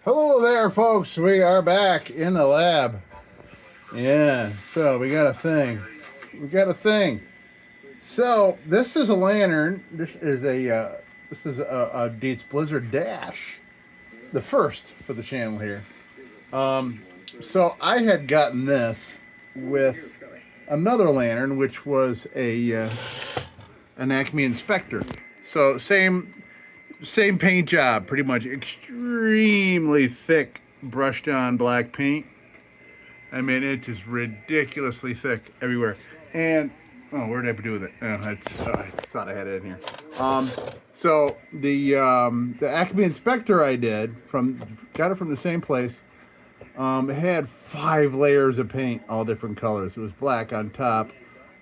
Hello there, folks. We are back in the lab. Yeah, so we got a thing. So this is a lantern. This is a DIETZ Blizzard Dash, the first for the channel here. So I had gotten this with another lantern, which was an Acme Inspector. So same paint job, pretty much. Extremely thick brushed on black paint. I mean, it's just ridiculously thick everywhere. And oh, where did I do with it? Oh, I thought I had it in here. So the Acme Inspector I got it from the same place. It had 5 layers of paint, all different colors. It was black on top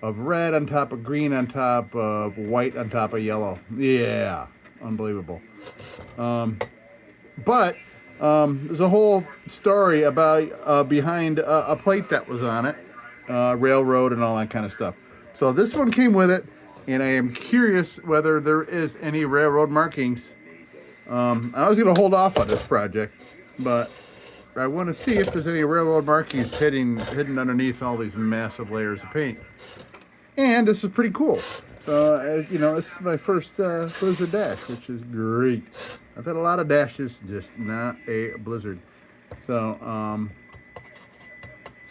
of red, on top of green, on top of white, on top of yellow. Yeah, unbelievable. But there's a whole story about behind a plate that was on it, railroad and all that kind of stuff. So this one came with it, and I am curious whether there is any railroad markings. I was going to hold off on this project, but I want to see if there's any railroad markings hidden underneath all these massive layers of paint. And this is pretty cool. So, you know, this is my first Blizzard Dash, which is great. I've had a lot of dashes, just not a Blizzard. So,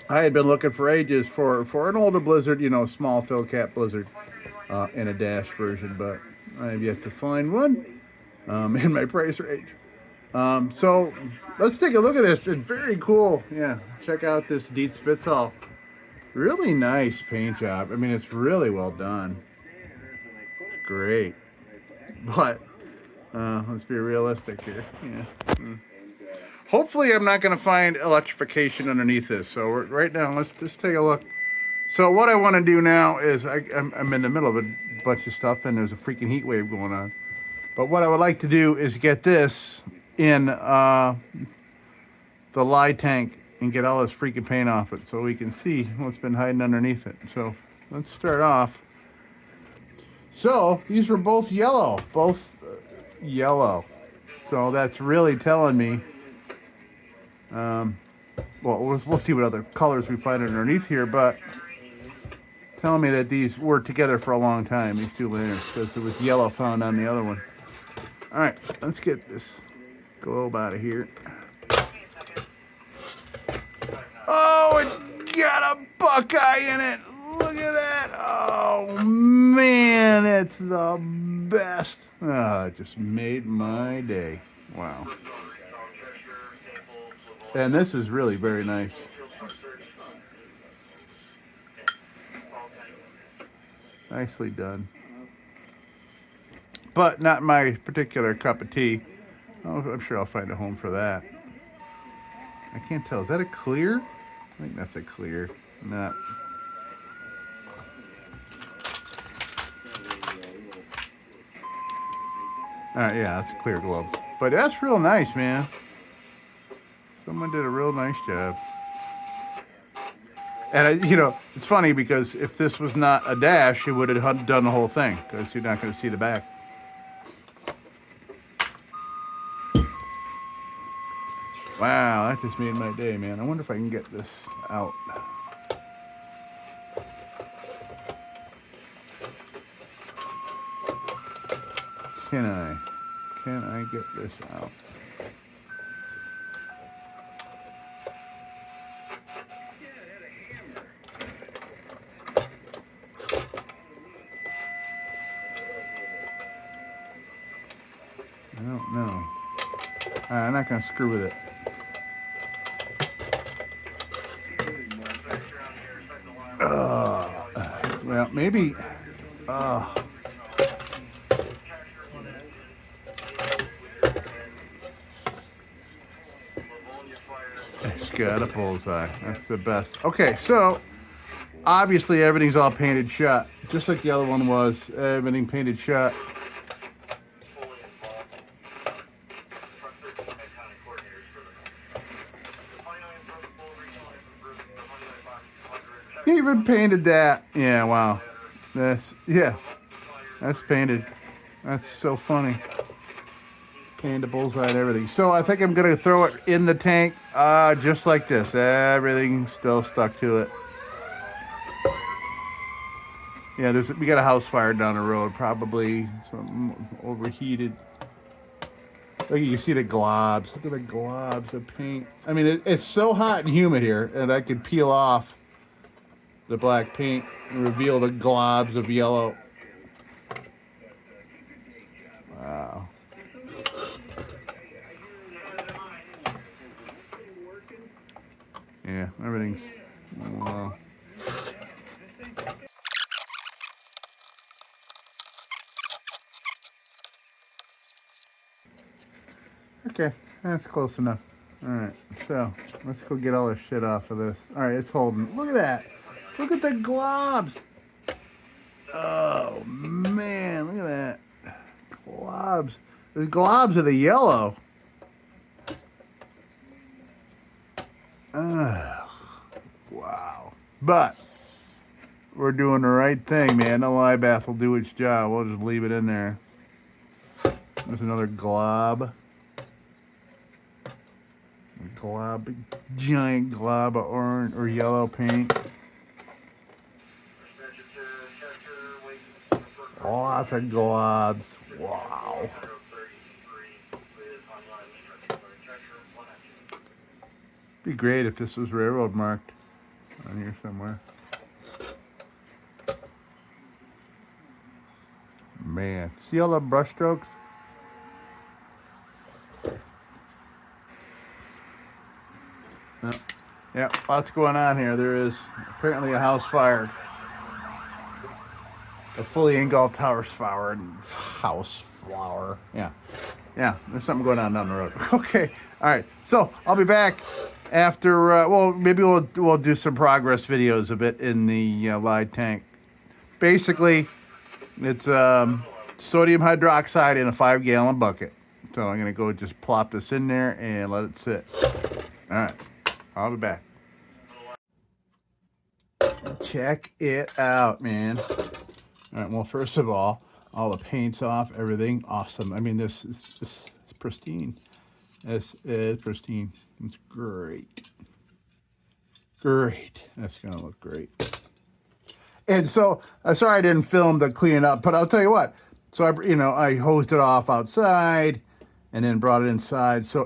I had been looking for ages for an older Blizzard, you know, small fill cap Blizzard in a dash version, but I have yet to find one in my price range. So, let's take a look at this. It's very cool. Yeah, check out this DIETZ Fits All. Really nice paint job. I mean, it's really well done. Great. But let's be realistic here. Yeah. Hopefully I'm not going to find electrification underneath this. So right now, let's just take a look. So what I want to do now is I'm in the middle of a bunch of stuff, and there's a freaking heat wave going on. But what I would like to do is get this in the lye tank and get all this freaking paint off it so we can see what's been hiding underneath it. So let's start off. So these were both yellow, yellow. So that's really telling me, well, we'll see what other colors we find underneath here, but telling me that these were together for a long time, these two lanterns, because there was yellow found on the other one. All right, let's get this globe out of here. Oh, it got a Buckeye in it. Look at that. Oh, man, it's the best. Oh, it just made my day. Wow. And this is really very nice. Nicely done. But not my particular cup of tea. Oh, I'm sure I'll find a home for that. I can't tell. Is that a clear? I think that's a clear. Not. Alright, yeah, that's a clear globe. But that's real nice, man. Someone did a real nice job. And, you know, it's funny because if this was not a dash, it would have done the whole thing, because you're not going to see the back. Wow, that just made my day, man. I wonder if I can get this out. Can I get this out? I don't know. I'm not going to screw with it. Well, maybe. It's got a bullseye. That's the best. Okay, so obviously everything's all painted shut, just like the other one was. Everything painted shut. He even painted that. Yeah, wow. That's painted. That's so funny. painted the bullseye and everything. So I think I'm gonna throw it in the tank, just like this. Everything's still stuck to it. Yeah, we got a house fire down the road, probably something overheated. Look, you can see the globs. Look at the globs of paint. I mean, it's so hot and humid here, and I could peel off the black paint and reveal the globs of yellow. Wow. Yeah, everything's... Wow. Okay, that's close enough. All right, so let's go get all this shit off of this. All right, it's holding. Look at that. Look at the globs. Oh, man, look at that. Globs. The globs of the yellow. Wow. But we're doing the right thing, man. The lye bath will do its job. We'll just leave it in there. There's another glob. Giant glob of orange or yellow paint. Lots of globs. Wow. Be great if this was railroad marked on here somewhere. Man, see all the brush strokes? Yeah, lots going on here. There is apparently a house fire. A fully engulfed house flower. Yeah. Yeah, there's something going on down the road. Okay. All right. So I'll be back after, well, maybe we'll do some progress videos of it in the lye tank. Basically, it's sodium hydroxide in a 5-gallon bucket. So I'm going to go just plop this in there and let it sit. All right. I'll be back. Check it out, man. All right, well, first of all the paint's off, everything awesome. I mean, this is pristine. This is pristine. It's great. Great. That's going to look great. And so, I'm sorry I didn't film the cleaning up, but I'll tell you what. So, I hosed it off outside and then brought it inside. So,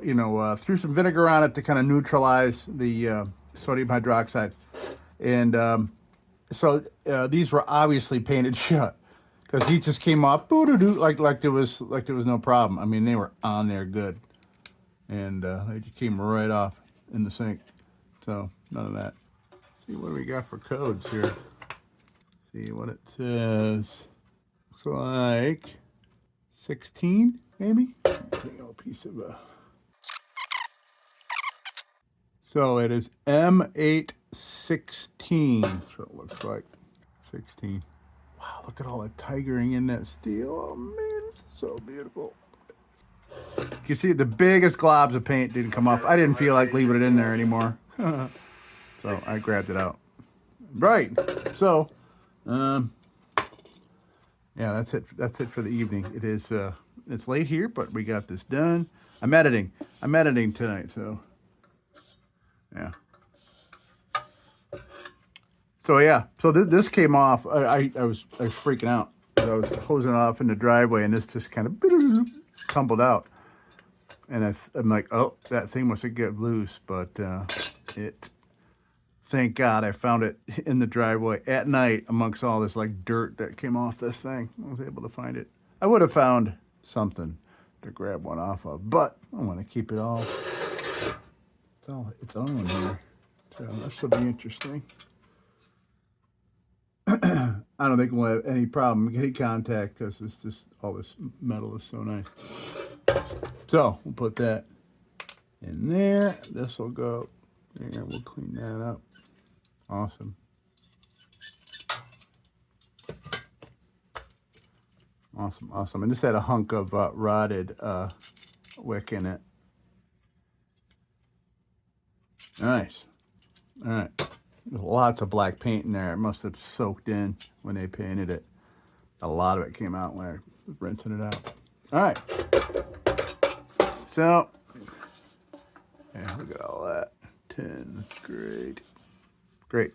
threw some vinegar on it to kind of neutralize the sodium hydroxide. And so these were obviously painted shut because these just came off like there was no problem. I mean, they were on there good, and they just came right off in the sink. So none of that. See what we got for codes here. See what it says. Looks like 16, maybe. Big old piece of So it is M816. That's what it looks like. 16. Wow, look at all the tigering in that steel. Oh man, it's so beautiful. You can see the biggest globs of paint didn't come off. I didn't feel like leaving it in there anymore. So I grabbed it out. Right. So, yeah, that's it. That's it for the evening. It is, it's late here, but we got this done. I'm editing tonight, so. Yeah. So yeah. So this came off. I was freaking out. I was hosing off in the driveway, and this just kind of tumbled out. And I'm like, oh, that thing must have get loose. But it. Thank God I found it in the driveway at night amongst all this like dirt that came off this thing. I was able to find it. I would have found something to grab one off of, but I want to keep it all. It's all its own here. So that should be interesting. I don't think we'll have any problem getting contact because it's just all this metal is so nice. So we'll put that in there. This will go there. We'll clean that up. Awesome. Awesome, awesome. And this had a hunk of rotted wick in it. Nice. All right. There's lots of black paint in there. It must have soaked in when they painted it. A lot of it came out when I was rinsing it out. All right. So, yeah, look at all that. 10, that's great. Great.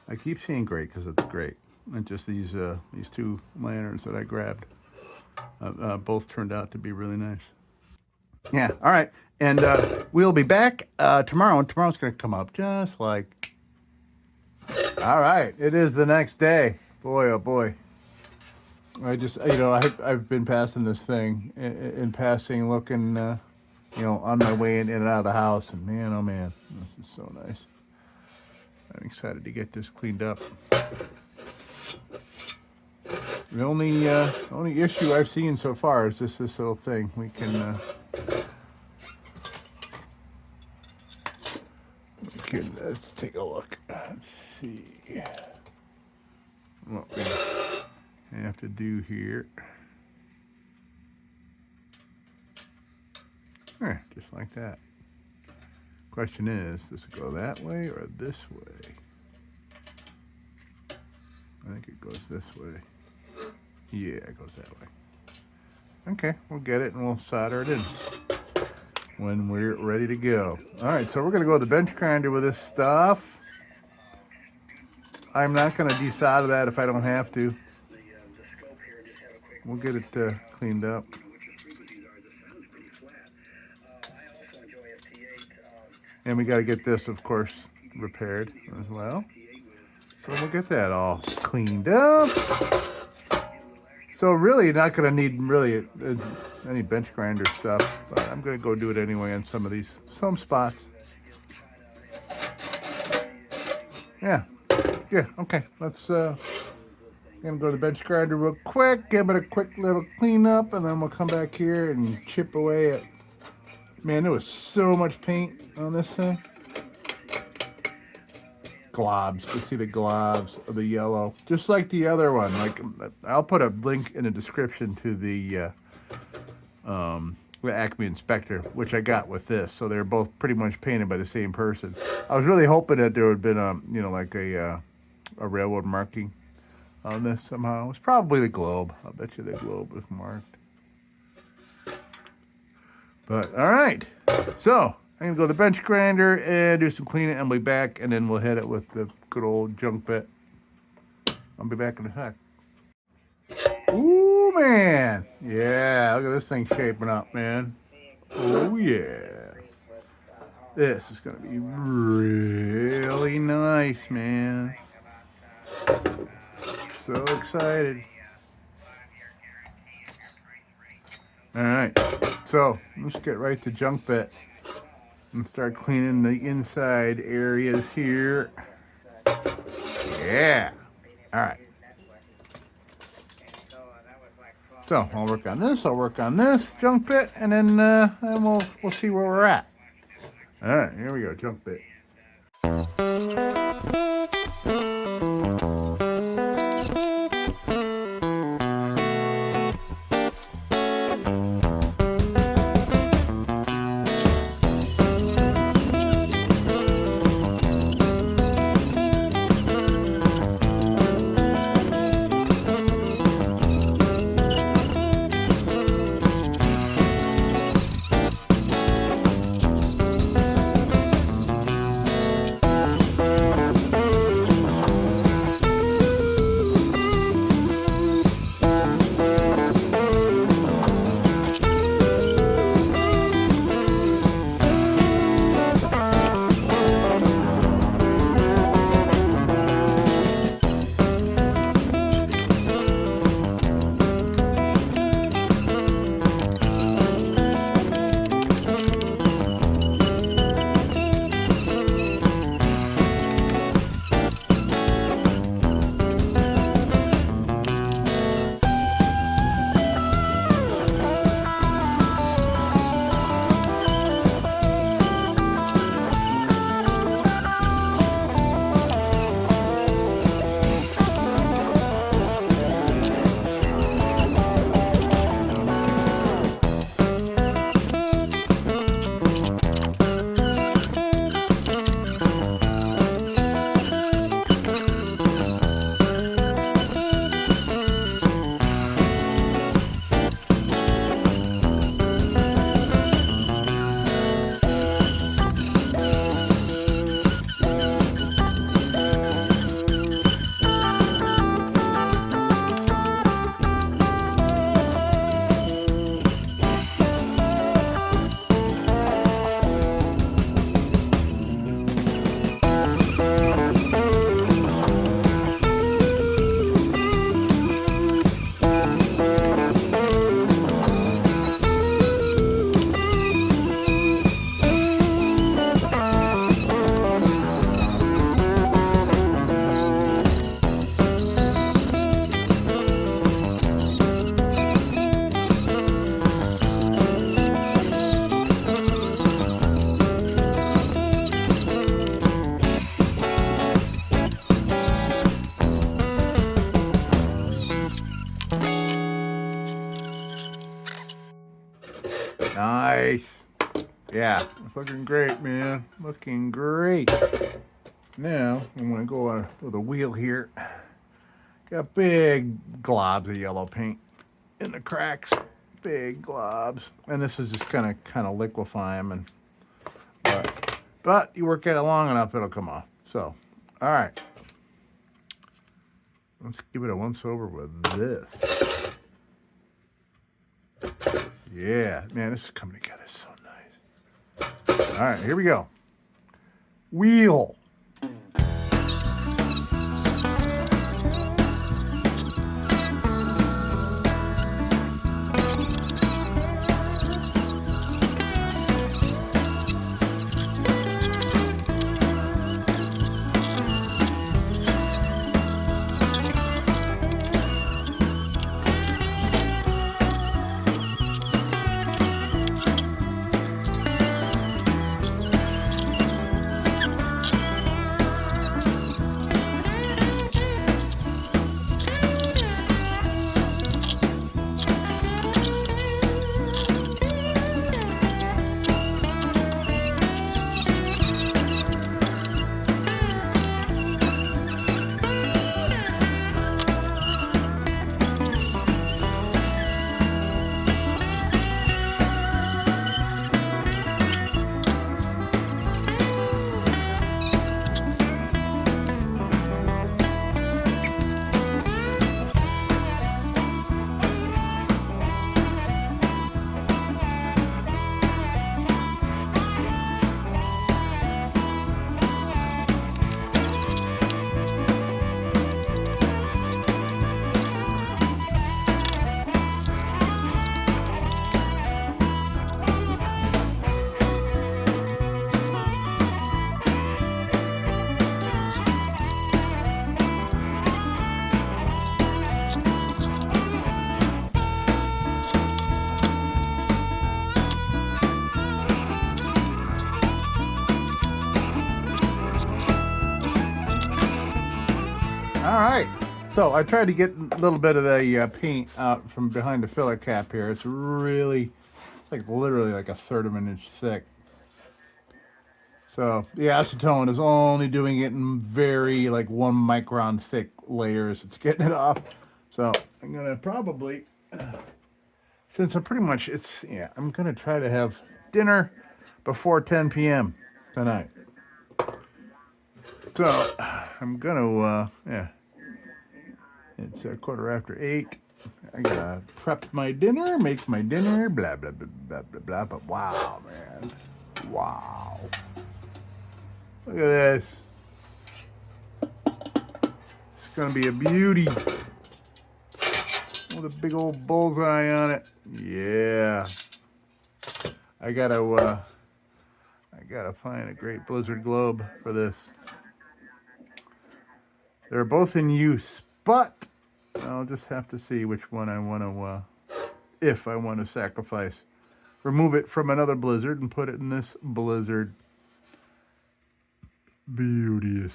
I keep saying great because it's great. And just these two lanterns that I grabbed, both turned out to be really nice. Yeah, all right. And we'll be back tomorrow, and tomorrow's going to come up just like... All right, it is the next day. Boy, oh boy. I just, I've been passing this thing in passing, looking, on my way in and out of the house, and man, oh man, this is so nice. I'm excited to get this cleaned up. The only issue I've seen so far is this little thing. We can let's take a look. Let's see what we have to do here. Just like that. Question is, does it go that way or this way? I think it goes this way. Yeah, it goes that way. Okay, we'll get it and we'll solder it in when we're ready to go. All right, so we're going to go to the bench grinder with this stuff. I'm not going to desolder that if I don't have to. We'll get it cleaned up. And we got to get this, of course, repaired as well. So we'll get that all cleaned up. So really, you're not going to need really any bench grinder stuff. But I'm going to go do it anyway on some spots. Yeah, okay. Let's gonna go to the bench grinder real quick, give it a quick little cleanup, and then we'll come back here and chip away at. Man, there was so much paint on this thing. Globs. You see the globs of the yellow, just like the other one. Like, I'll put a link in the description to the Acme Inspector, which I got with this. So they're both pretty much painted by the same person. I was really hoping that there would have been like a railroad marking on this somehow. It was probably the globe. I'll bet you the globe was marked. But all right, so I'm gonna go to the bench grinder and do some cleaning, and we'll be back, and then we'll hit it with the good old junk bit. I'll be back in a sec. Ooh, man, yeah, look at this thing shaping up, man. Oh yeah, this is gonna be really nice, man. So excited. All right, so let's get right to junk bit and start cleaning the inside areas here. Yeah. All right. So I'll work on this, junk bit, and then we'll see where we're at. All right, here we go, junk bit. Nice. Yeah, it's looking great, man. Looking great. Now, I'm going to go with a wheel here. Got big globs of yellow paint in the cracks. Big globs. And this is just going to kind of liquefy them. But you work at it long enough, it'll come off. So, all right. Let's give it a once over with this. Yeah, man, this is coming together so nice. All right, here we go. Wheel. All right, so I tried to get a little bit of the paint out from behind the filler cap here. It's really, it's like literally like 1/3 of an inch thick. So the acetone is only doing it in very like 1 micron thick layers. It's getting it off. So I'm gonna probably, since I'm pretty much, I'm gonna try to have dinner before 10 p.m. tonight. So I'm gonna, it's 8:15. I gotta prep my dinner, make my dinner, blah, blah, blah, blah, blah, blah. But wow, man. Wow. Look at this. It's gonna be a beauty. With a big old bullseye on it. Yeah. I gotta find a great blizzard globe for this. They're both in use, but I'll just have to see which one I want to, if I want to sacrifice. Remove it from another blizzard and put it in this blizzard. Beauteous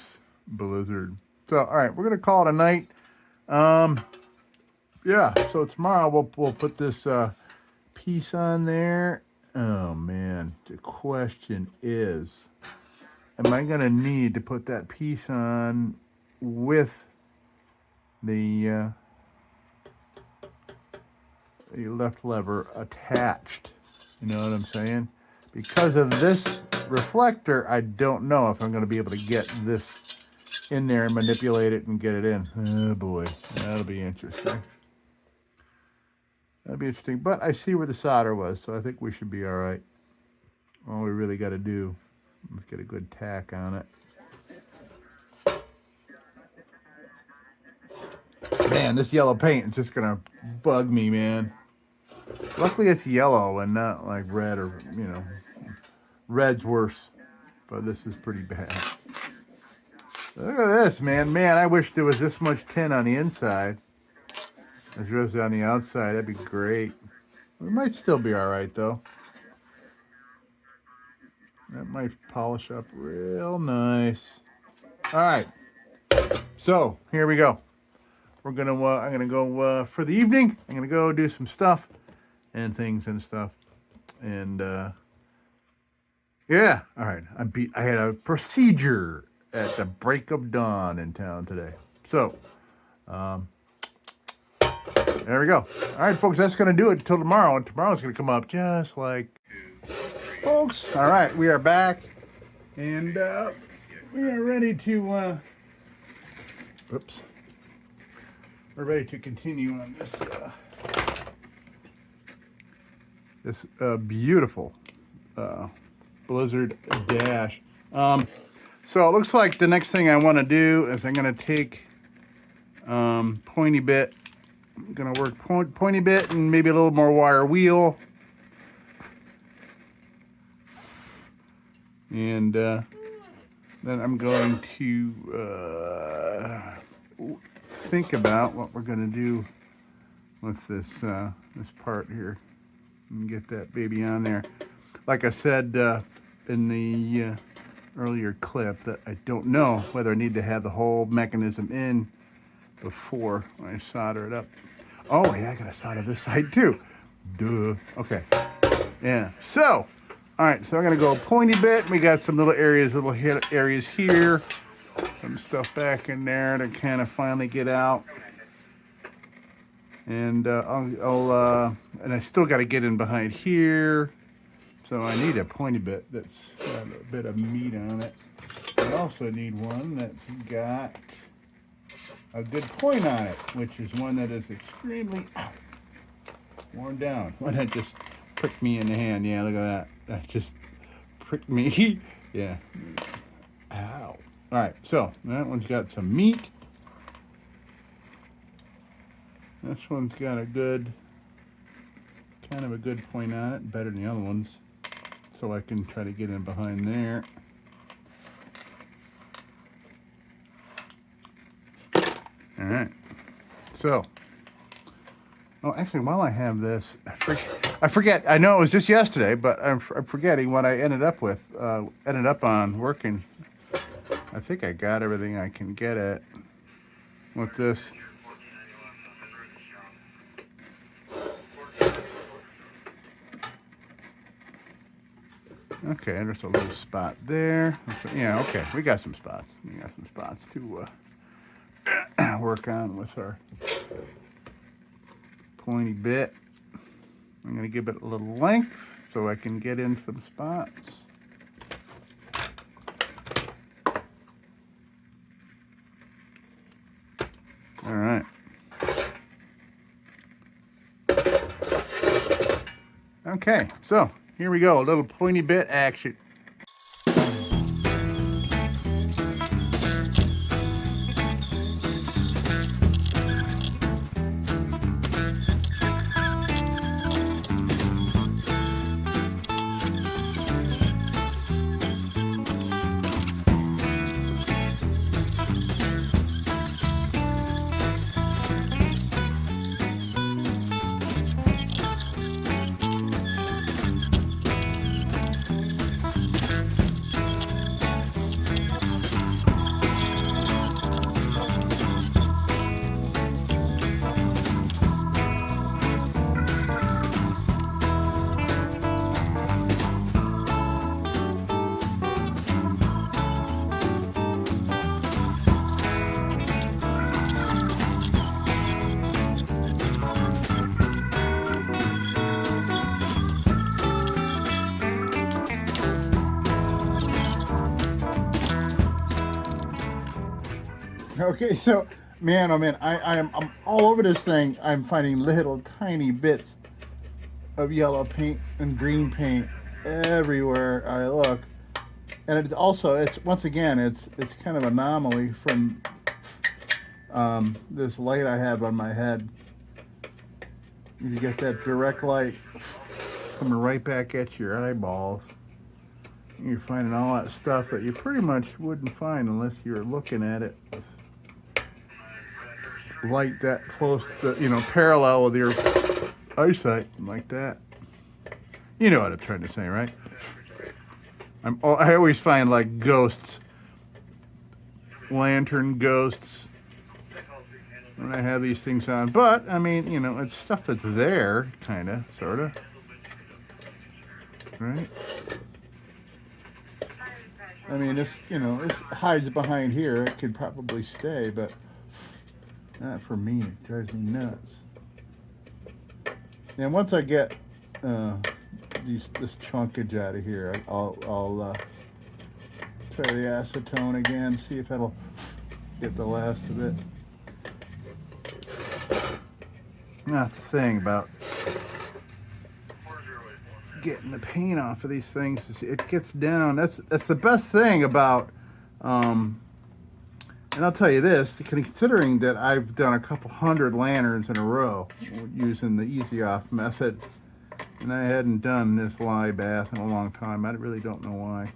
blizzard. So, all right, we're going to call it a night. Yeah, so tomorrow we'll put this piece on there. Oh, man, the question is, am I going to need to put that piece on with the left lever attached? You know what I'm saying? Because of this reflector, I don't know if I'm going to be able to get this in there and manipulate it and get it in. Oh boy, that'll be interesting. That'll be interesting. But I see where the solder was, so I think we should be all right. All we really got to do is get a good tack on it. Man, this yellow paint is just going to bug me, man. Luckily it's yellow and not like red or, you know, red's worse. But this is pretty bad. Look at this, man. Man, I wish there was this much tin on the inside as there is on the outside. That'd be great. It might still be all right, though. That might polish up real nice. All right. So, here we go. I'm gonna go for the evening. I'm gonna go do some stuff and things and stuff. And yeah, all right. I had a procedure at the break of dawn in town today. So there we go. All right, folks, that's going to do it until tomorrow. And tomorrow's going to come up just like folks. All right, we are back. And we are ready to, oops. We're ready to continue on this beautiful Blizzard Dash. So it looks like the next thing I want to do is I'm going to take pointy bit. I'm going to work pointy bit and maybe a little more wire wheel. And then I'm going to think about what we're going to do with this this part here and get that baby on there. Like I said in the earlier clip, that I don't know whether I need to have the whole mechanism in before I solder it up. Oh yeah, I gotta solder this side too. Duh. Okay. Yeah. So, all right. So I'm gonna go pointy bit. We got some little areas here. Some stuff back in there to kind of finally get out. And and I still got to get in behind here. So I need a pointy bit that's got a bit of meat on it. I also need one that's got a good point on it, which is one that is extremely worn down. One that just pricked me in the hand. Yeah, look at that. That just pricked me. Yeah. Ow. All right, so that one's got some meat. This one's got a good, kind of a good point on it, better than the other ones. So I can try to get in behind there. All right, so, oh, actually, while I have this, I forget, I know it was just yesterday, but I'm forgetting what I ended up with, ended up on working. I think I got everything I can get at with this. Okay, there's a little spot there. Yeah, okay, we got some spots. We got some spots to work on with our pointy bit. I'm going to give it a little length so I can get in some spots. All right. Okay, so here we go, a little pointy bit action. Okay, so man, oh man, I'm all over this thing. I'm finding little tiny bits of yellow paint and green paint everywhere I look, and it's once again it's kind of an anomaly from this light I have on my head. You get that direct light coming right back at your eyeballs. You're finding all that stuff that you pretty much wouldn't find unless you're looking at it with light that close to, parallel with your eyesight, like that. You know what I'm trying to say, right? I always find like ghosts, lantern ghosts, when I have these things on. But, I mean, it's stuff that's there, kind of, sort of. right? I mean, this, you know, this hides behind here. It could probably stay, but not for me. It drives me nuts. And once I get this chunkage out of here, I'll try the acetone again, see if that'll get the last of it. That's the thing about getting the paint off of these things. It gets down. That's the best thing about. And I'll tell you this, considering that I've done a couple hundred lanterns in a row using the easy off method, and I hadn't done this lye bath in a long time. I really don't know why.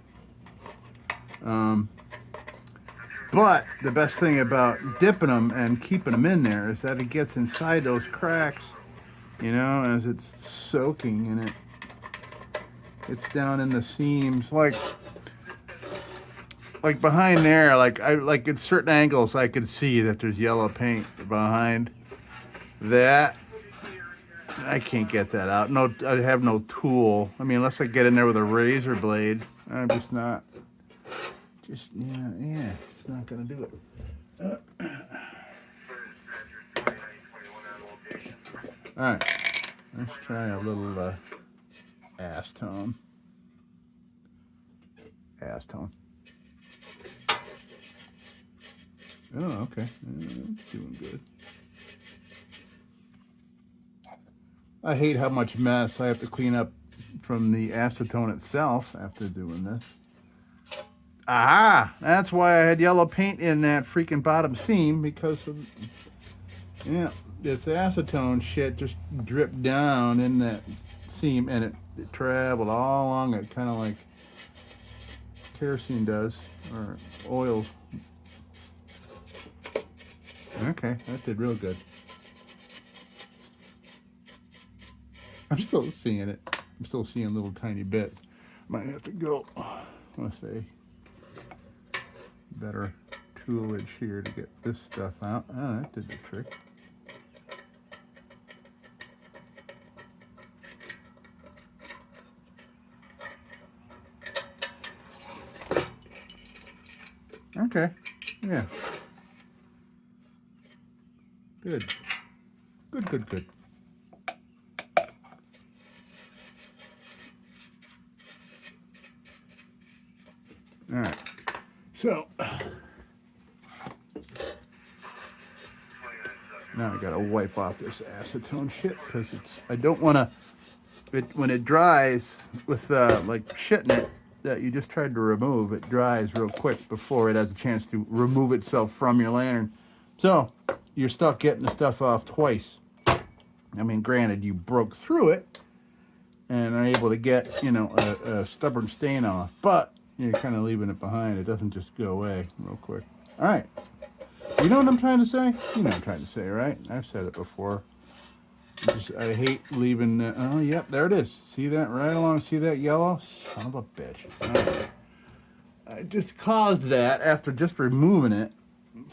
But the best thing about dipping them and keeping them in there is that it gets inside those cracks, you know, as it's soaking in it. It's down in the seams, like behind there, like at certain angles I could see that there's yellow paint behind that. I can't get that out. No, I have no tool. I mean, unless I get in there with a razor blade, I'm just not. Yeah, it's not gonna do it. All right, let's try a little acetone. Oh, okay. It's doing good. I hate how much mess I have to clean up from the acetone itself after doing this. Aha! That's why I had yellow paint in that freaking bottom seam, because of, yeah, this acetone shit just dripped down in that seam, and it traveled all along it, kind of like kerosene does, or oils. Okay, that did real good. I'm still seeing it. I'm still seeing little tiny bits. Might have to go, let's say, better toolage here to get this stuff out. Oh, that did the trick. Okay, yeah. Good. Good. All right. So now I gotta wipe off this acetone shit, because I don't want to. When it dries with like shit in it that you just tried to remove, it dries real quick before it has a chance to remove itself from your lantern. So you're stuck getting the stuff off twice. I mean, granted, you broke through it and are able to get, you know, a stubborn stain off, but you're kind of leaving it behind. It doesn't just go away real quick. All right. You know what I'm trying to say? You know what I'm trying to say, right? I've said it before. I hate leaving the, oh, yep, there it is. See that right along? See that yellow? Son of a bitch. Right. I just caused that after just removing it.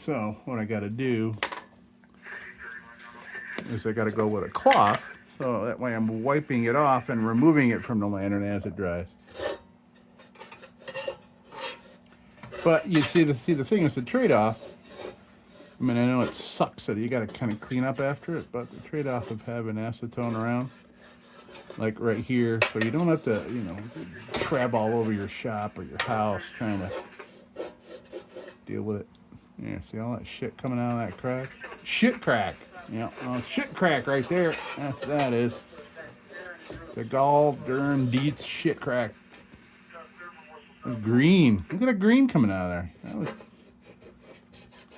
So what I got to do is I got to go with a cloth, so that way I'm wiping it off and removing it from the lantern as it dries. But you see the thing is the trade-off. I mean, I know it sucks that you got to kind of clean up after it, but the trade-off of having acetone around, like right here, so you don't have to, you know, crab all over your shop or your house trying to deal with it. Yeah, see all that shit coming out of that crack? Shit crack. Yeah, shit crack right there. That's what that is. The gall darn DIETZ shit crack. It's green. Look at that green coming out of there. That was,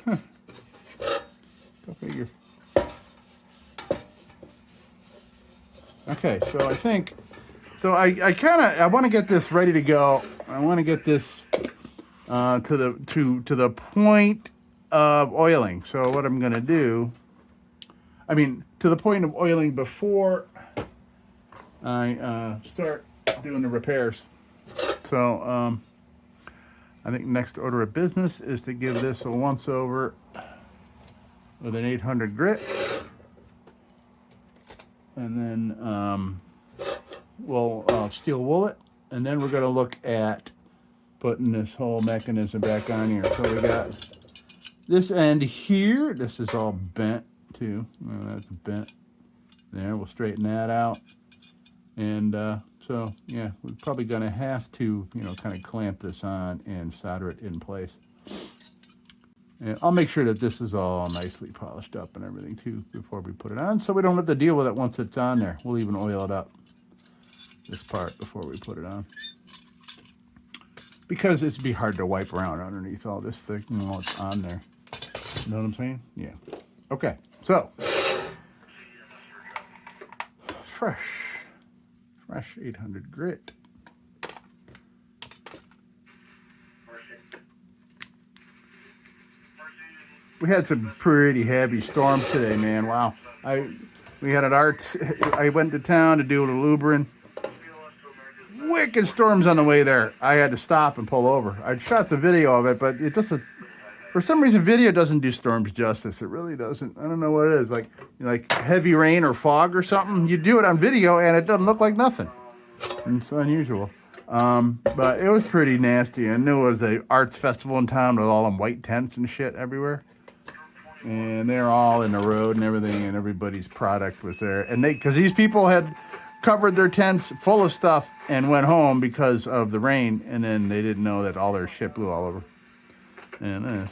huh. Go figure. Okay, so I think, so I want to get this ready to go. I want to get this to the point of oiling. So what I'm going to do, I mean, to the point of oiling before I start doing the repairs. So I think next order of business is to give this a once over with an 800 grit, and then we'll steel wool it, and then we're going to look at putting this whole mechanism back on here. So we got this end here. This is all bent too. Well, that's bent. There, we'll straighten that out. And so, yeah, we're probably going to have to, kind of clamp this on and solder it in place. And I'll make sure that this is all nicely polished up and everything too before we put it on, so we don't have to deal with it once it's on there. We'll even oil it up, this part, before we put it on. Because it'd be hard to wipe around underneath all this thing while it's on there. You know what I'm saying? Yeah. Okay, so fresh 800 grit. We had some pretty heavy storms today, man. Wow. We had an I went to town to do a Luberin. Wicked storms on the way there. I had to stop and pull over. I shot some video of it, but it doesn't. For some reason, video doesn't do storms justice. It really doesn't. I don't know what it is. Like heavy rain or fog or something. You do it on video, and it doesn't look like nothing. It's unusual. But it was pretty nasty. I knew it was an arts festival in town with all them white tents and shit everywhere. And they're all in the road and everything, and everybody's product was there. And because these people had covered their tents full of stuff and went home because of the rain, and then they didn't know that all their shit blew all over. And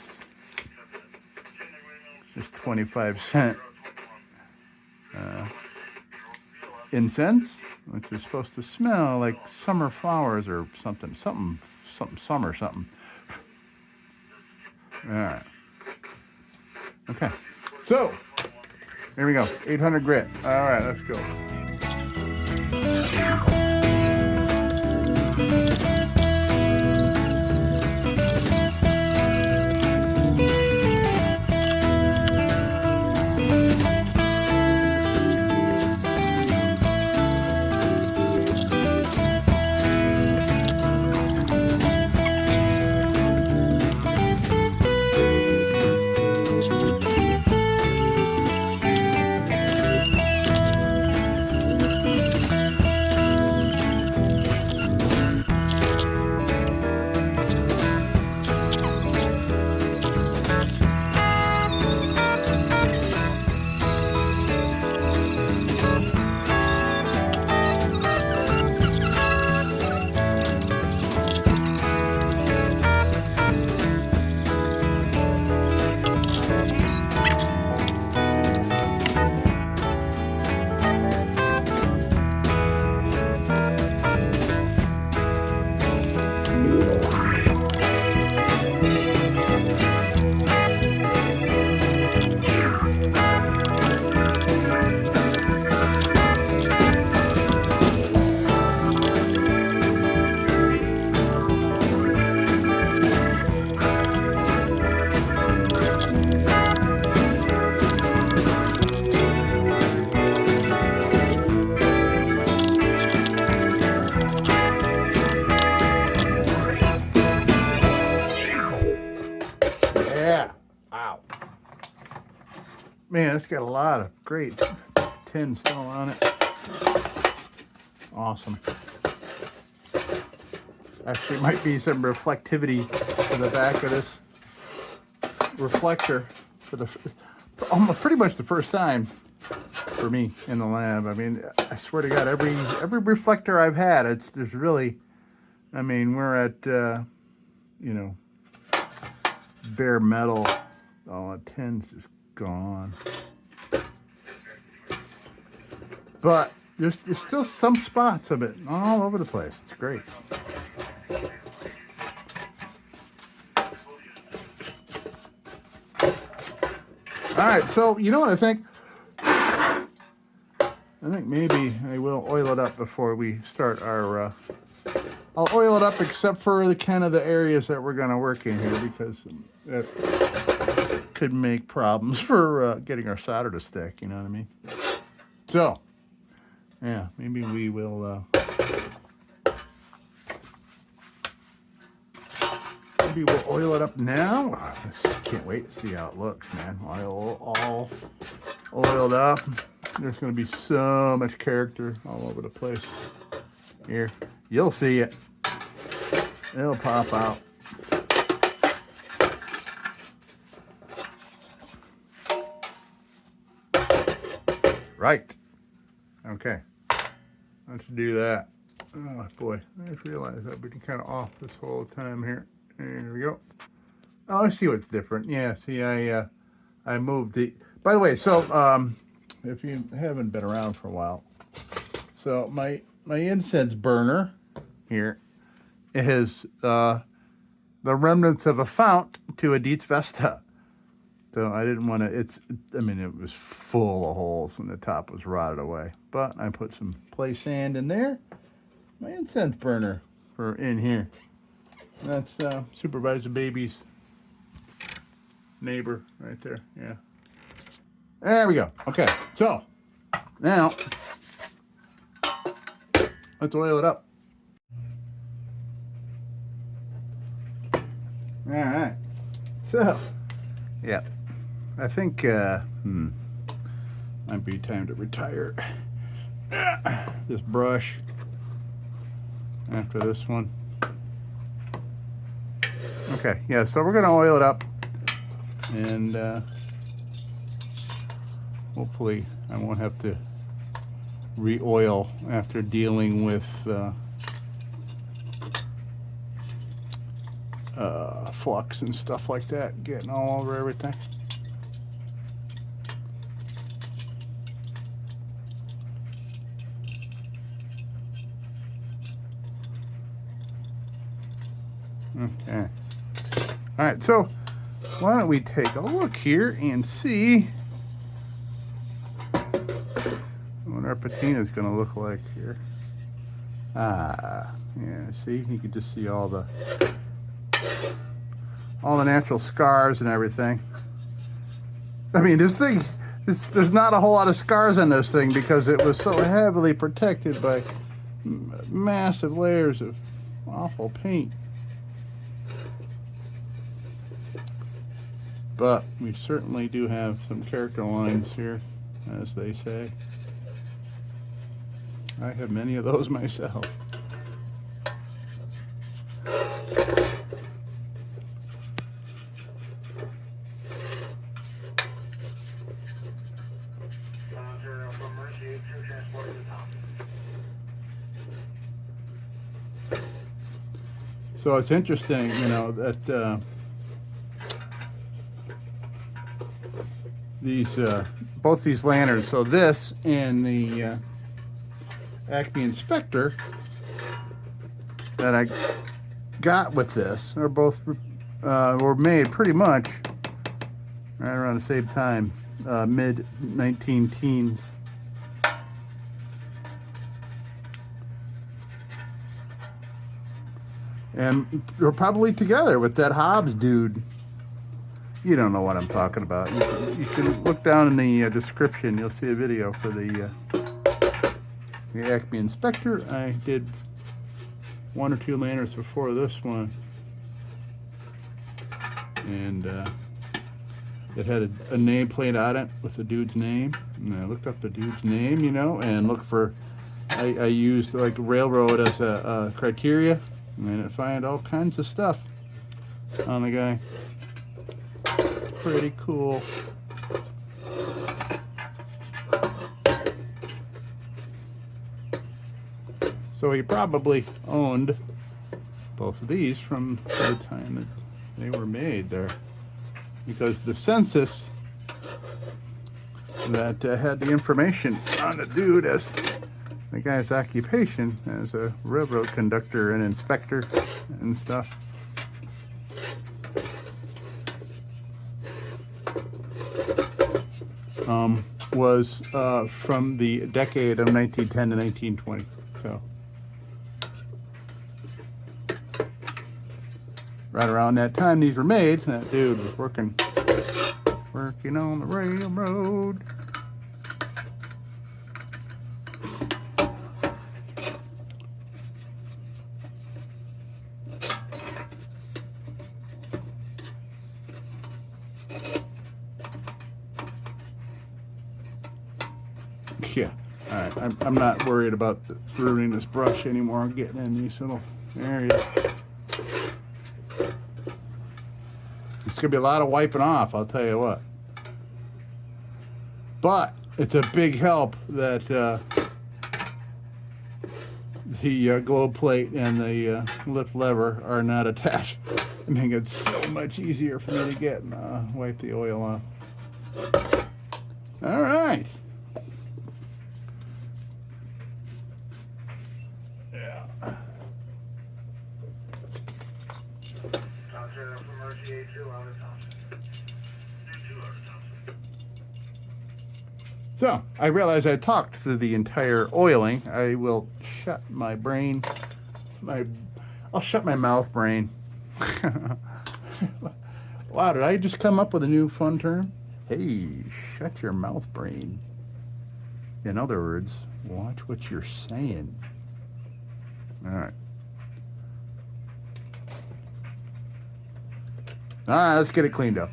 this 25-cent incense, which is supposed to smell like summer flowers or something summer something. All right. Okay, so here we go. 800 grit. All right, let's go. Man, it's got a lot of great tin still on it. Awesome. Actually, it might be some reflectivity to the back of this reflector for almost pretty much the first time for me in the lab. I mean, I swear to God, every reflector I've had, there's really, I mean, we're at bare metal. All the tin's just gone. But there's still some spots of it all over the place. It's great. All right, so you know what I think? I think maybe I will oil it up before we start our... I'll oil it up except for the kind of the areas that we're going to work in here, because it could make problems for getting our solder to stick, you know what I mean? So, yeah, maybe we will... maybe we'll oil it up now. I can't wait to see how it looks, man. All oiled up. There's going to be so much character all over the place. Here, you'll see it. It'll pop out. Right. Okay. Let's do that. Oh boy, I just realized I've been kind of off this whole time here. There we go. Oh, I see what's different. Yeah, see, I moved the. By the way, so if you haven't been around for a while, so my incense burner here is the remnants of a fount to a DIETZ Vesta. So I didn't want to. I mean, it was full of holes and the top was rotted away. But I put some play sand in there. My incense burner for in here. That's Supervisor Baby's neighbor right there. Yeah. There we go. Okay. So now let's oil it up. All right. So yeah, I think might be time to retire this brush after this one. Okay, yeah, so we're gonna oil it up, and hopefully I won't have to re-oil after dealing with flux and stuff like that, getting all over everything. Okay. All right, so why don't we take a look here and see what our patina is going to look like here. Ah, yeah, see, you can just see all the natural scars and everything. I mean, this thing, there's not a whole lot of scars on this thing because it was so heavily protected by massive layers of awful paint. But we certainly do have some character lines here, as they say. I have many of those myself. So it's interesting, you know, that these both these lanterns, so this and the Acme Inspector that I got with this are both were made pretty much right around the same time, mid 19-teens. And they're probably together with that Hobbs dude. You don't know what I'm talking about. You can look down in the description. You'll see a video for the Acme Inspector. I did one or two lanterns before this one, and it had a nameplate on it with the dude's name. And I looked up the dude's name, you know, and looked for. I used like railroad as a criteria, and I find all kinds of stuff on the guy. Pretty cool. So he probably owned both of these from the time that they were made there, because the census that had the information on the dude as the guy's occupation as a railroad conductor and inspector and stuff. Was from the decade of 1910 to 1920. So right around that time these were made, that dude was working on the railroad. Yeah, Alright, I'm not worried about ruining this brush anymore, getting in these little areas. It's going to be a lot of wiping off, I'll tell you what. But it's a big help that the globe plate and the lift lever are not attached. I think it's so much easier for me to get and wipe the oil off. All right. Yeah. So, I realize I talked through the entire oiling. I will shut my brain. I'll shut my mouth brain. Wow, did I just come up with a new fun term? Hey, shut your mouth brain. In other words, watch what you're saying. All right. All right, let's get it cleaned up.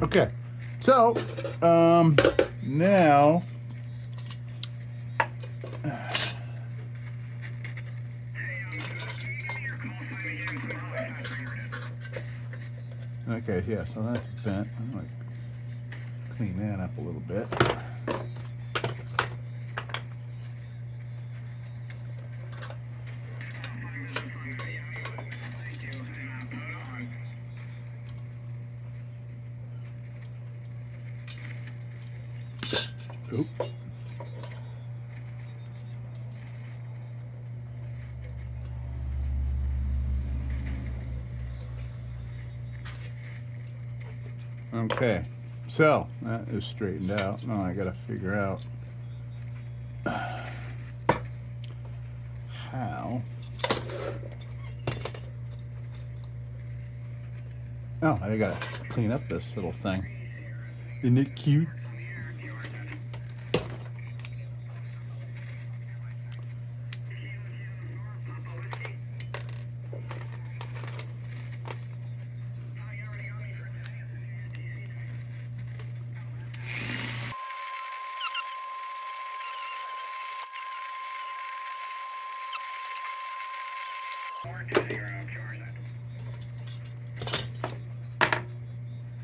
Okay, so now okay, yeah, so that's bent. I'm gonna clean that up a little bit. Oop. Okay, so that is straightened out. Now I gotta figure out how. Oh, I gotta clean up this little thing. Isn't it cute?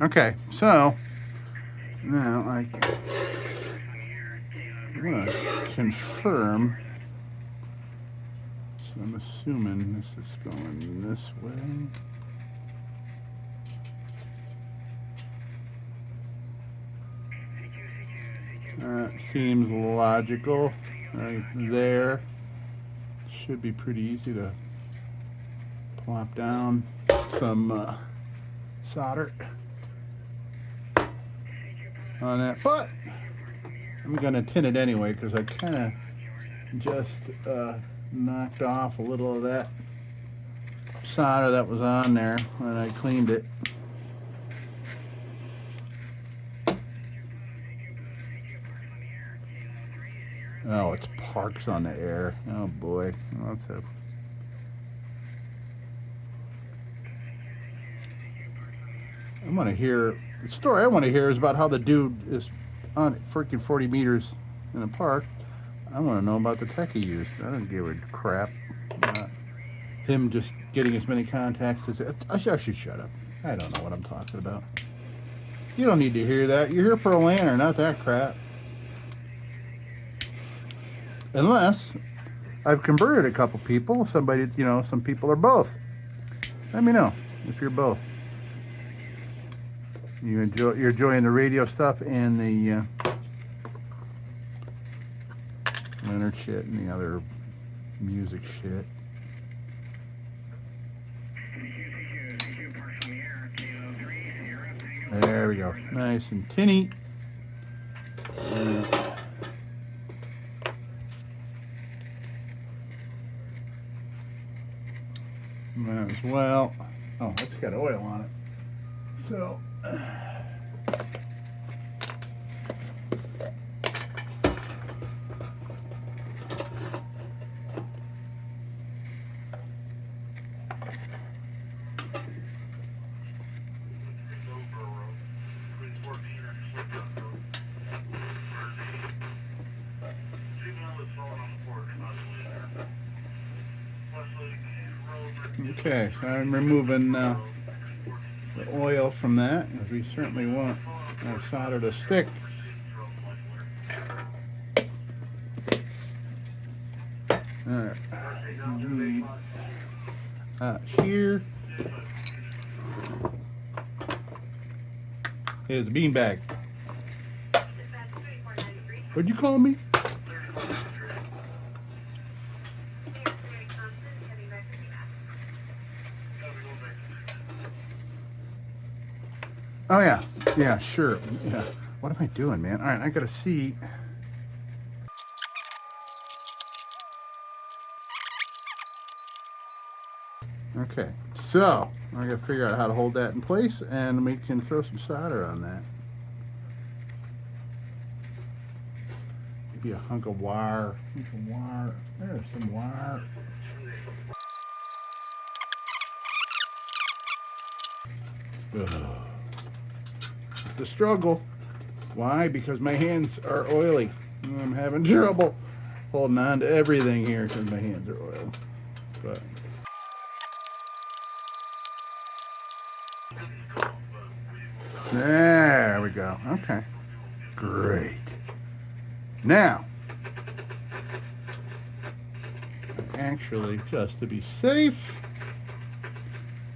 Okay, so now I want to confirm. So I'm assuming this is going this way. That seems logical right there. Should be pretty easy to plop down some solder on that, but I'm gonna tin it anyway because I kind of just knocked off a little of that solder that was on there when I cleaned it. Oh, it's parks on the air. Oh boy, that's a. I want to hear the story. I want to hear is about how the dude is on freaking 40 meters in a park. I want to know about the tech he used. I don't give a crap. Him just getting as many contacts as I should shut up. I don't know what I'm talking about. You don't need to hear that. You're here for a lantern, not that crap. Unless I've converted a couple people. Somebody, some people are both. Let me know if you're both. You're enjoying the radio stuff and the Leonard shit and the other music shit. There we go. Nice and tinny. Might as well. Oh, it's got oil on it. So. Okay, so I'm removing the oil from that, because we certainly want our solder to stick. Alright, here is a beanbag. What'd you call me? Oh yeah, yeah, sure. Yeah. What am I doing, man? All right, I gotta see. Okay, so I gotta figure out how to hold that in place, and we can throw some solder on that. Maybe a hunk of wire. There's some wire. Ugh. It's a struggle. Why? Because my hands are oily. I'm having trouble holding on to everything here because my hands are oily. But there we go. Okay. Great. Now, actually, just to be safe,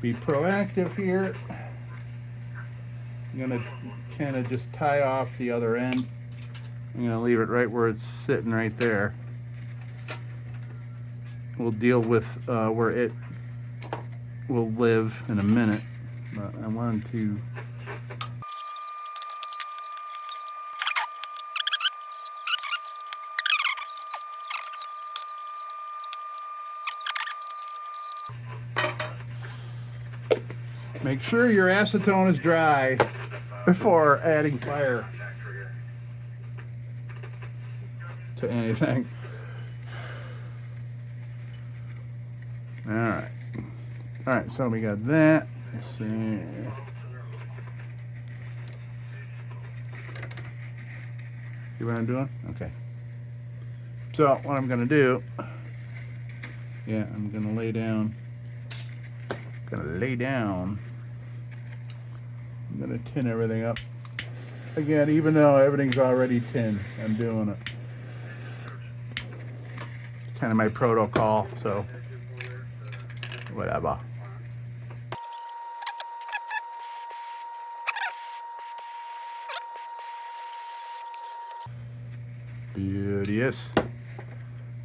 be proactive here, I'm going to kind of just tie off the other end. I'm going to leave it right where it's sitting right there. We'll deal with where it will live in a minute. But I wanted to make sure your acetone is dry before adding fire to anything. All right, so we got that. Let's see. See what I'm doing? Okay. So what I'm gonna do, I'm gonna lay down. I'm gonna tin everything up. Again, even though everything's already tinned, I'm doing it. It's kind of my protocol, so whatever.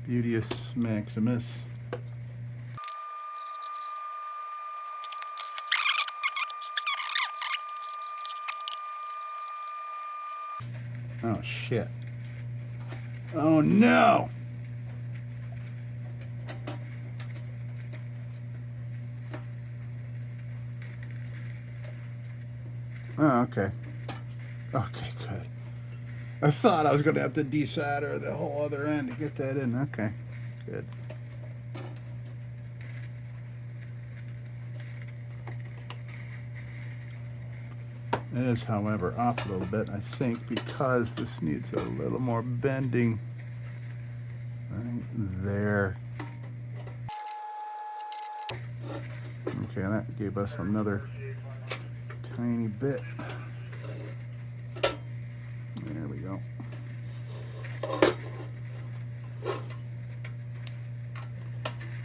Beauteous Maximus. Oh shit. Oh no. Oh, okay. Okay, good. I thought I was going to have to desolder the whole other end to get that in. Okay, good. It is, however, off a little bit, I think, because this needs a little more bending right there. Okay, that gave us another tiny bit. There we go.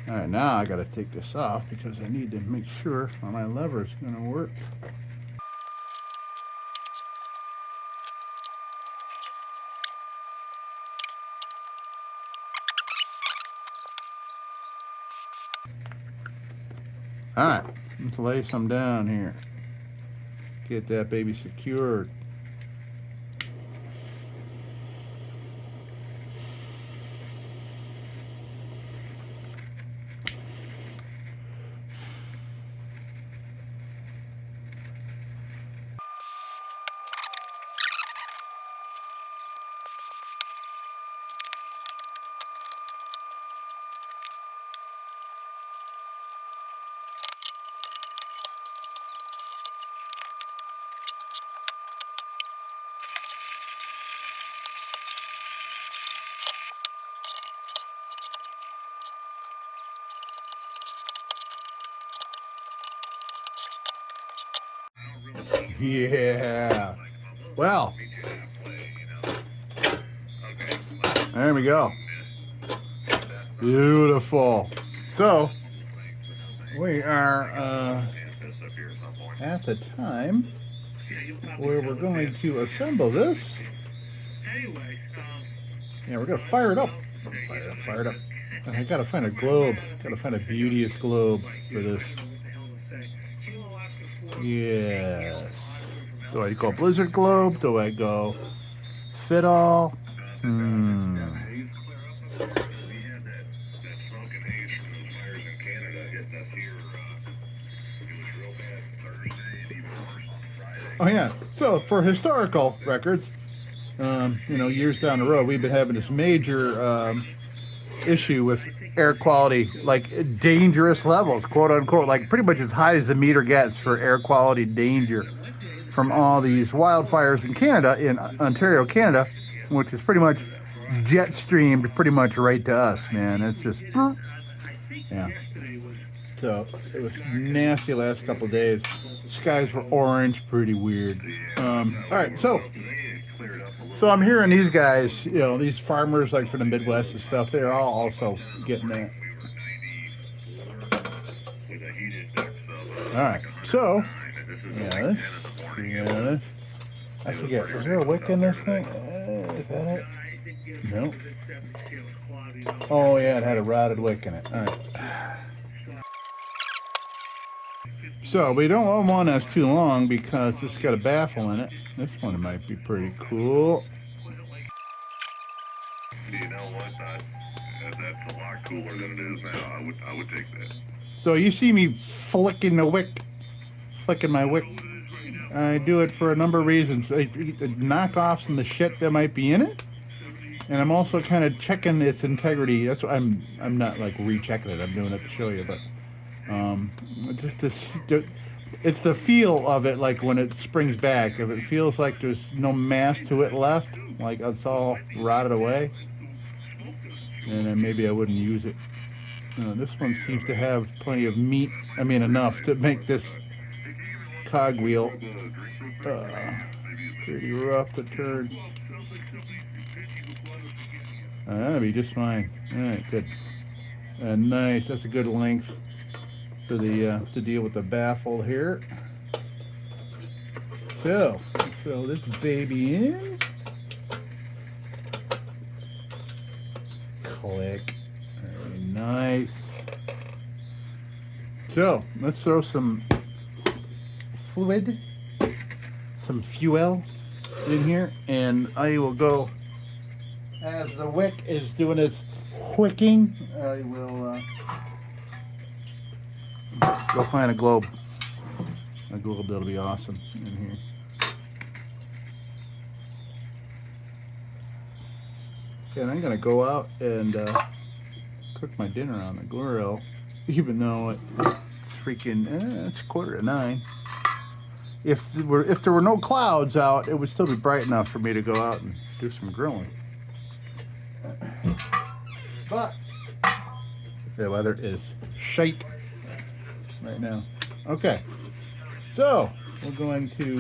All right, now I got to take this off because I need to make sure my lever is going to work. All right, let's lay some down here. Get that baby secured. Yeah. Well, there we go. Beautiful. So, we are at the time where we're going to assemble this. Yeah, we're going to fire it up. Fire it up. And I got to find a globe. Got to find a beauteous globe for this. Yes. Do I go Blizzard Globe? Do I go Fit All? Oh yeah. So for historical records, years down the road, we've been having this major issue with air quality, like dangerous levels, quote unquote, like pretty much as high as the meter gets for air quality danger from all these wildfires in Canada, in Ontario, Canada, which is pretty much jet streamed pretty much right to us, man. It's just, yeah. So it was nasty last couple of days. Skies were orange, pretty weird. All right, so I'm hearing these guys, these farmers like from the Midwest and stuff, they're all also getting that. All right, so yes. I forget. Is there a wick in this thing? Is that it? No. Oh yeah, it had a rotted wick in it. All right. So we don't want one that's too long because it's got a baffle in it. This one might be pretty cool. You know what? That's a lot cooler than it is now. I would take that. So you see me flicking my wick. I do it for a number of reasons. Knockoffs and the shit that might be in it, and I'm also kind of checking its integrity. That's why I'm not like rechecking it. I'm doing it to show you, but it's the feel of it, like when it springs back. If it feels like there's no mass to it left, like it's all rotted away, and then maybe I wouldn't use it. This one seems to have plenty of meat. I mean, enough to make this cogwheel pretty rough to turn. That'll be just fine. All right, good. Nice. That's a good length for the to deal with the baffle here. So throw this baby in. Click. Very nice. So let's throw some fluid, some fuel in here, and I will go as the wick is doing its wicking. I will go find a globe that'll be awesome in here. And I'm gonna go out and cook my dinner on the grill, even though it's freaking it's 8:45. If there were no clouds out, it would still be bright enough for me to go out and do some grilling. But the weather is shite right now. Okay, so we're going to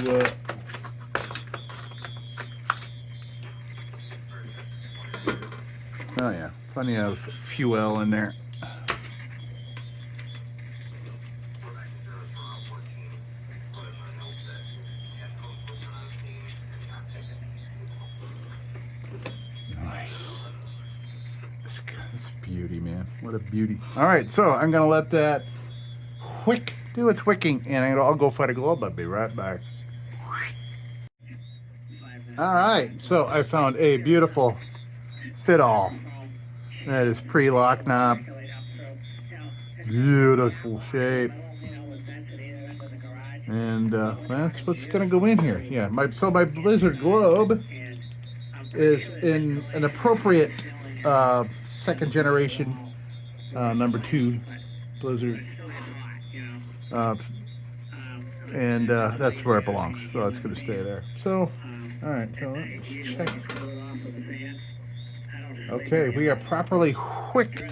oh yeah, plenty of fuel in there. Beauty, man. What a beauty. All right, so I'm going to let that whick, do its wicking, and I'll go fight a globe. I'll be right back. All right, so I found a beautiful fit-all. That is pre-lock knob. Beautiful shape. And that's what's going to go in here. Yeah, so my Blizzard globe is in an appropriate second generation No.2 Blizzard. And that's where it belongs. So it's going to stay there. So, all right, so let's check. Okay, we are properly whicked.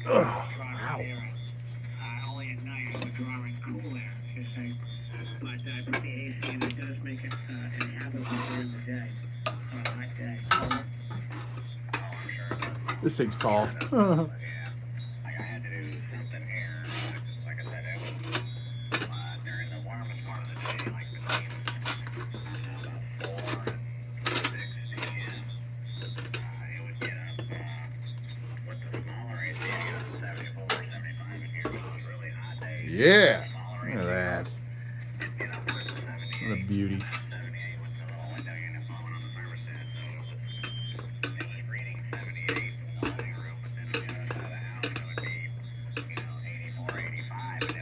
Oh, wow. This thing's tall. Yeah, look at that. What a beauty.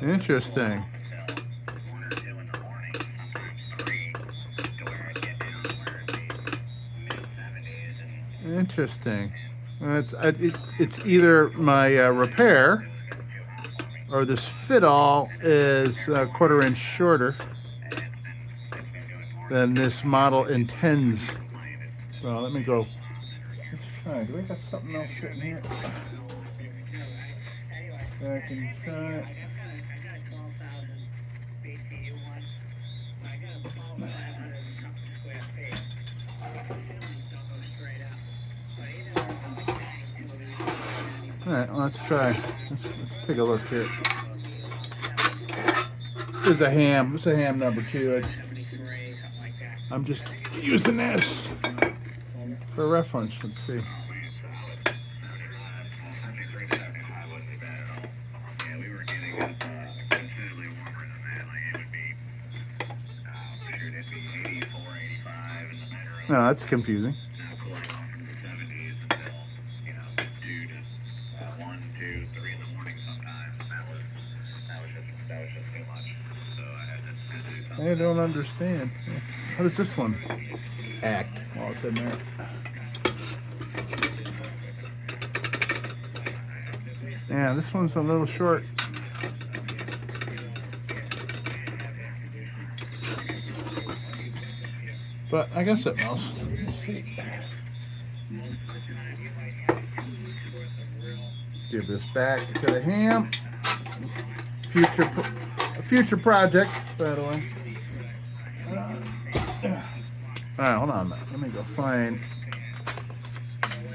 Interesting. Interesting. It's either my repair, or this fit-all is a 1/4 inch shorter than this model intends. So let me go. Let's try. Do I got something else sitting here? I can try. All right, well, let's try. Let's take a look here. There's a ham. It's a ham No.2. I'm just using this for reference. Let's see. No, that's confusing. I don't understand. How does this one act while it's in there? Yeah, this one's a little short. But I guess it must. Let's see. Give this back to the ham. A future project, by the way. All right, hold on a minute. Let me go find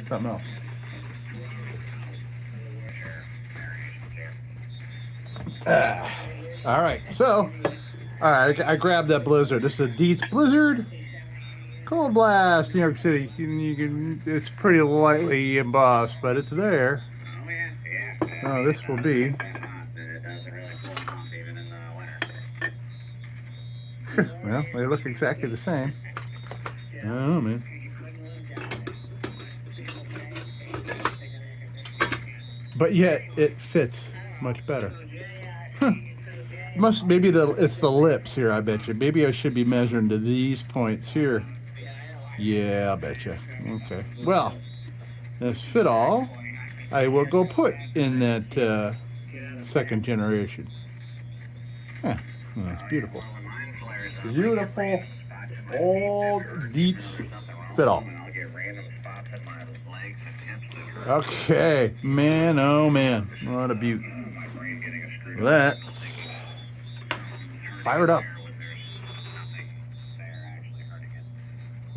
something else. All right, so, all right, I grabbed that Blizzard. This is a DIETZ Blizzard Cold Blast, New York City. You can, it's pretty lightly embossed, but it's there. Oh, this will be. Well, they look exactly the same. I don't know, man. But yet it fits much better. Maybe it's the lips here. I bet you. Maybe I should be measuring to these points here. Yeah, I bet you. Okay. Well, this fit-all I will go put in that second generation. Yeah, well, that's beautiful. Beautiful old DIETZ fit-all. Okay, man, oh man, what a beaut. Let's fire it up.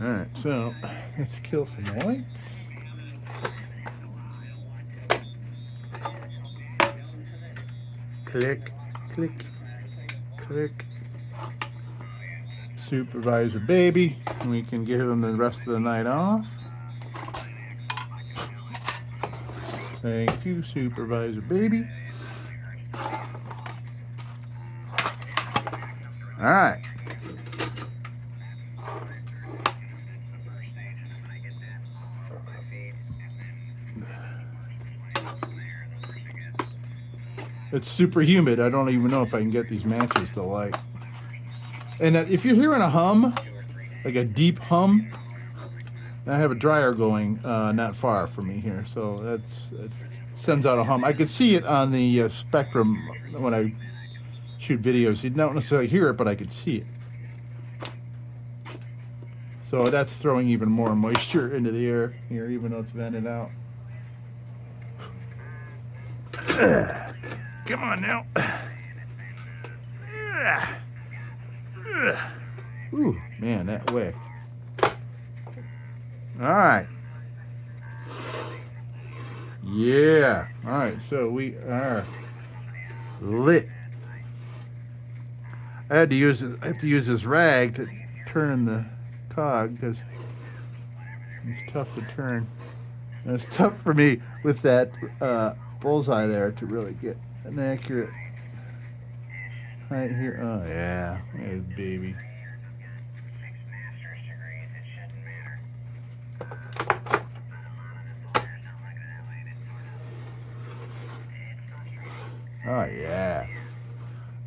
All right, so let's kill some lights. Click, click, click. Supervisor baby. We can give him the rest of the night off. Thank you, Supervisor baby. All right. It's super humid. I don't even know if I can get these matches to light. And if you're hearing a hum, like a deep hum, I have a dryer going not far from me here, so it sends out a hum. I could see it on the spectrum when I shoot videos. You'd not necessarily hear it, but I could see it. So that's throwing even more moisture into the air here, even though it's vented out. Come on now. Ooh, man, that wick. All right. Yeah. All right, so we are lit. I have to use this rag to turn the cog because it's tough to turn. And it's tough for me with that bullseye there to really get an accurate height here. Oh yeah, hey, baby. Oh yeah.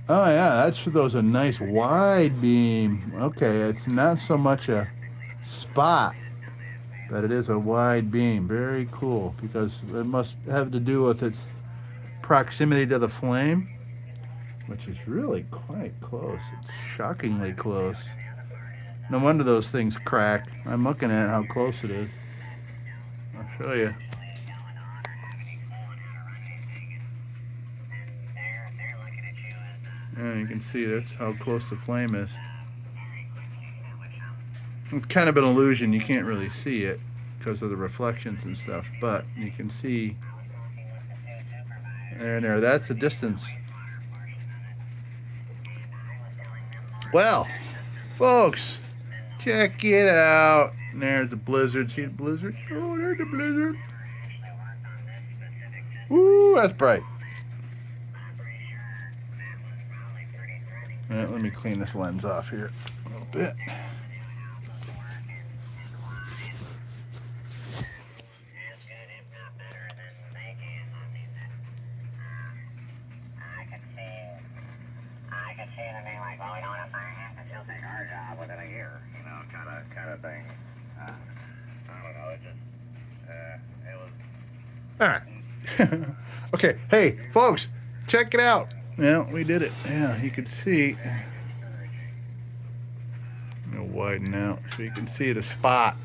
Oh yeah, that's for those a nice wide beam. Okay, it's not so much a spot, but it is a wide beam. Very cool, because it must have to do with its proximity to the flame, which is really quite close. It's shockingly close. No wonder those things crack. I'm looking at how close it is. I'll show you. Yeah, you can see that's how close the flame is. It's kind of an illusion. You can't really see it because of the reflections and stuff, but you can see there and there. That's the distance. Well, folks, check it out. And there's the blizzard. See the blizzard? Oh, there's the blizzard. Ooh, that's bright. All right, let me clean this lens off here a little bit. All right. Okay. Hey, folks, check it out. Yeah, we did it. Yeah, you can see. I'm gonna widen out so you can see the spot.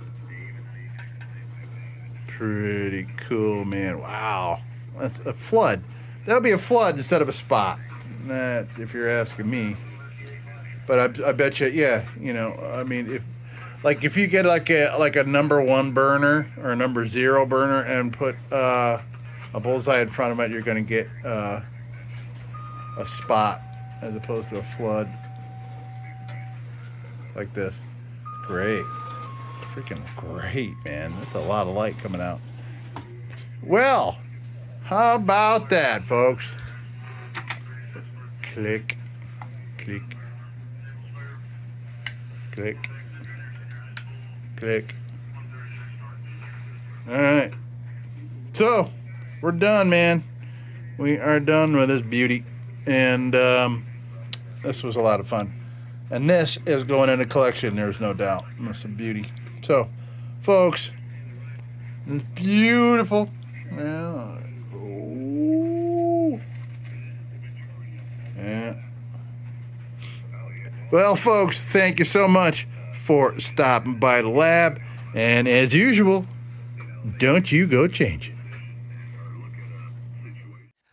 Pretty cool, man. Wow, that's a flood. That'll be a flood instead of a spot. That's if you're asking me. But I bet you, yeah. You know, I mean, if you get like a number 1 burner or a number 0 burner and put a bullseye in front of it, you're gonna get a spot as opposed to a flood like this. Great. Freaking great, man. That's a lot of light coming out. Well, how about that, folks? Click, click, click, click. All right. So, we're done, man. We are done with this beauty. And this was a lot of fun. And this is going in a collection, there's no doubt. That's a beauty. So, folks, it's beautiful. Yeah. Ooh. Yeah. Well, folks, thank you so much for stopping by the lab. And as usual, don't you go change it.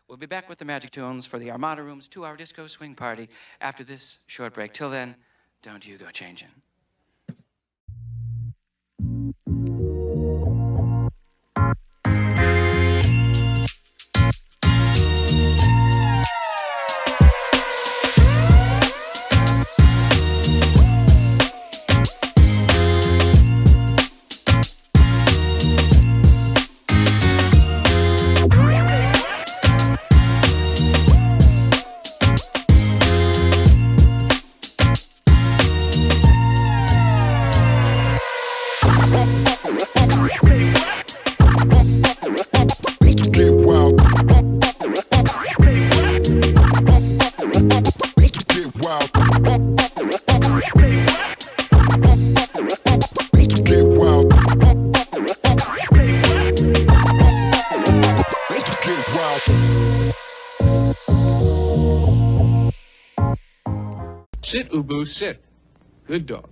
We'll be back with the Magic Tunes for the Armada Room's 2-hour disco swing party after this short break. Till then, don't you go changing. Get wild. Get wild. Sit, Ubu, sit. Good dog.